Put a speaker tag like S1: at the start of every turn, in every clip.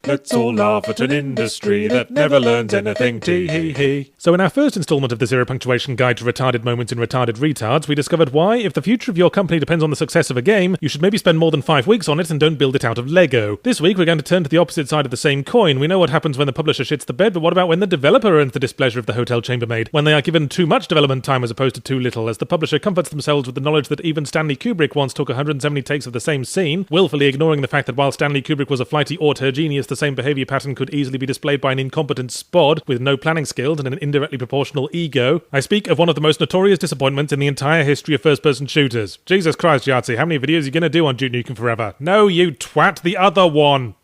S1: Let's all laugh at an industry that never learns anything, tee-hee-hee. So in our first instalment of the Zero Punctuation Guide to Retarded Moments in Retarded Retards, we discovered why, if the future of your company depends on the success of a game, you should maybe spend more than 5 weeks on it and don't build it out of Lego. This week we're going to turn to the opposite side of the same coin. We know what happens when the publisher shits the bed, but what about when the developer earns the displeasure of the hotel chambermaid? When they are given too much development time as opposed to too little, as the publisher comforts themselves with the knowledge that even Stanley Kubrick once took 170 takes of the same scene, willfully ignoring the fact that while Stanley Kubrick was a flighty auteur genius, the same behaviour pattern could easily be displayed by an incompetent spod with no planning skills and an indirectly proportional ego. I speak of one of the most notorious disappointments in the entire history of first-person shooters. Jesus Christ, Yahtzee, how many videos are you going to do on Duke Nukem Forever? No, you twat, the other one!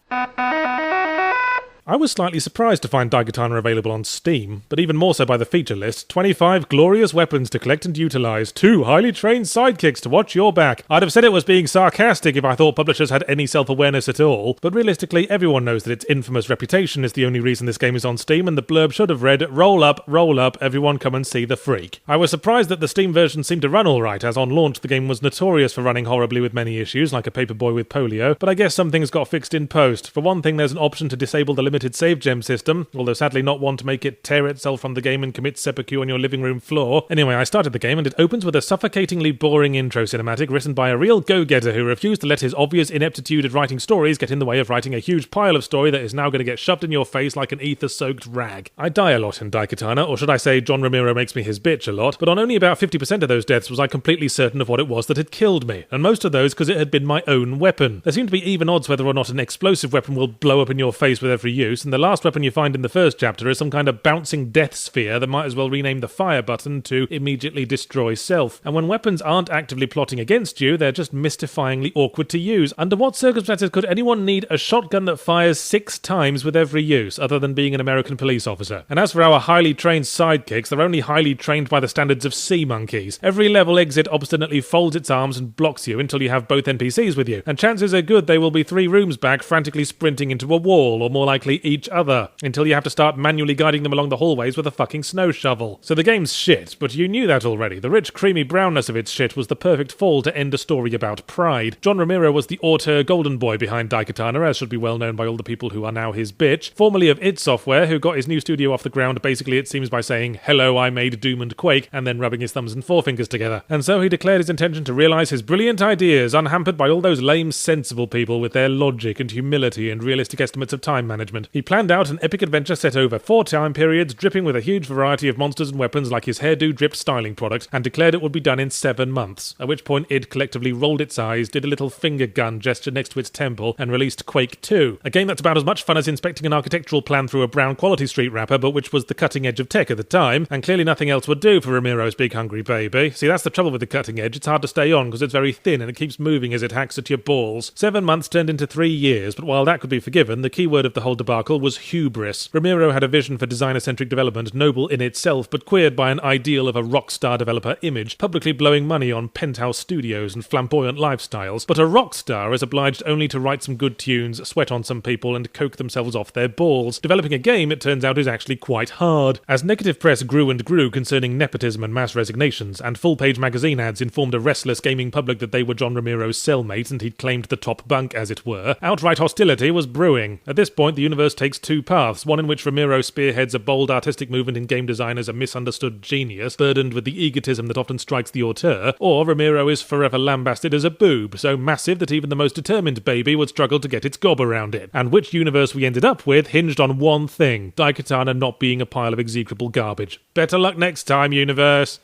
S1: I was slightly surprised to find Daikatana available on Steam, but even more so by the feature list. 25 glorious weapons to collect and utilise, 2 highly trained sidekicks to watch your back. I'd have said it was being sarcastic if I thought publishers had any self-awareness at all, but realistically everyone knows that its infamous reputation is the only reason this game is on Steam, and the blurb should have read, roll up, everyone come and see the freak. I was surprised that the Steam version seemed to run alright, as on launch the game was notorious for running horribly with many issues, like a paperboy with polio, but I guess some things got fixed in post. For one thing, there's an option to disable the limited save gem system, although sadly not one to make it tear itself from the game and commit seppuku on your living room floor. Anyway, I started the game and it opens with a suffocatingly boring intro cinematic written by a real go-getter who refused to let his obvious ineptitude at writing stories get in the way of writing a huge pile of story that is now going to get shoved in your face like an ether-soaked rag. I die a lot in Daikatana, or should I say John Romero makes me his bitch a lot, but on only about 50% of those deaths was I completely certain of what it was that had killed me, and most of those because it had been my own weapon. There seem to be even odds whether or not an explosive weapon will blow up in your face with every use, and the last weapon you find in the first chapter is some kind of bouncing death sphere that might as well rename the fire button to immediately destroy self. And when weapons aren't actively plotting against you, they're just mystifyingly awkward to use. Under what circumstances could anyone need a shotgun that fires 6 times with every use, other than being an American police officer? And as for our highly trained sidekicks, they're only highly trained by the standards of sea monkeys. Every level exit obstinately folds its arms and blocks you until you have both NPCs with you, and chances are good they will be 3 rooms back frantically sprinting into a wall, or more likely each other, until you have to start manually guiding them along the hallways with a fucking snow shovel. So the game's shit, but you knew that already. The rich, creamy brownness of its shit was the perfect fall to end a story about pride. John Romero was the auteur golden boy behind Daikatana, as should be well known by all the people who are now his bitch, formerly of id Software, who got his new studio off the ground basically it seems by saying, "Hello, I made Doom and Quake," and then rubbing his thumbs and forefingers together. And so he declared his intention to realise his brilliant ideas, unhampered by all those lame, sensible people with their logic and humility and realistic estimates of time management. He planned out an epic adventure set over 4 time periods, dripping with a huge variety of monsters and weapons like his hairdo dripped styling product, and declared it would be done in 7 months, at which point id collectively rolled its eyes, did a little finger gun gesture next to its temple, and released Quake 2, a game that's about as much fun as inspecting an architectural plan through a brown quality street wrapper, but which was the cutting edge of tech at the time, and clearly nothing else would do for Romero's big hungry baby. See, that's the trouble with the cutting edge, it's hard to stay on because it's very thin and it keeps moving as it hacks at your balls. 7 months turned into 3 years, but while that could be forgiven, the key word of the whole debacle was hubris. Romero had a vision for designer-centric development noble in itself, but queered by an ideal of a rock-star developer image, publicly blowing money on penthouse studios and flamboyant lifestyles. But a rock star is obliged only to write some good tunes, sweat on some people, and coke themselves off their balls. Developing a game, it turns out, is actually quite hard. As negative press grew and grew concerning nepotism and mass resignations, and full-page magazine ads informed a restless gaming public that they were John Romero's cellmate and he'd claimed the top bunk, as it were, outright hostility was brewing. At this point, the universe takes 2 paths, one in which Romero spearheads a bold artistic movement in game design as a misunderstood genius, burdened with the egotism that often strikes the auteur, or Romero is forever lambasted as a boob, so massive that even the most determined baby would struggle to get its gob around it. And which universe we ended up with hinged on one thing, Daikatana not being a pile of execrable garbage. Better luck next time, universe!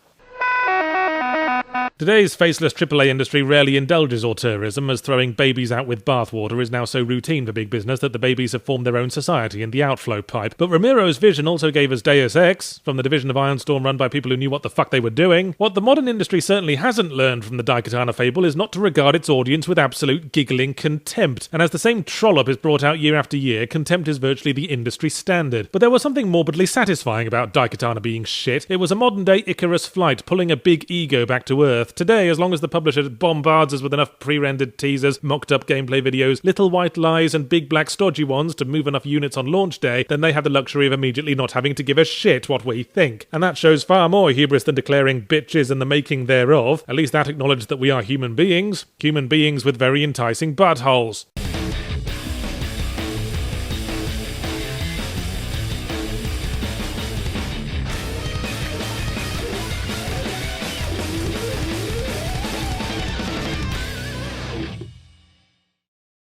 S1: Today's faceless AAA industry rarely indulges auteurism, as throwing babies out with bathwater is now so routine for big business that the babies have formed their own society in the outflow pipe. But Romero's vision also gave us Deus Ex, from the division of Ironstorm run by people who knew what the fuck they were doing. What the modern industry certainly hasn't learned from the Daikatana fable is not to regard its audience with absolute giggling contempt. And as the same trollop is brought out year after year, contempt is virtually the industry standard. But there was something morbidly satisfying about Daikatana being shit. It was a modern-day Icarus flight, pulling a big ego back to earth. Today, as long as the publisher bombards us with enough pre-rendered teasers, mocked-up gameplay videos, little white lies, and big black stodgy ones to move enough units on launch day, then they have the luxury of immediately not having to give a shit what we think. And that shows far more hubris than declaring bitches and the making thereof. At least that acknowledged that we are human beings with very enticing buttholes.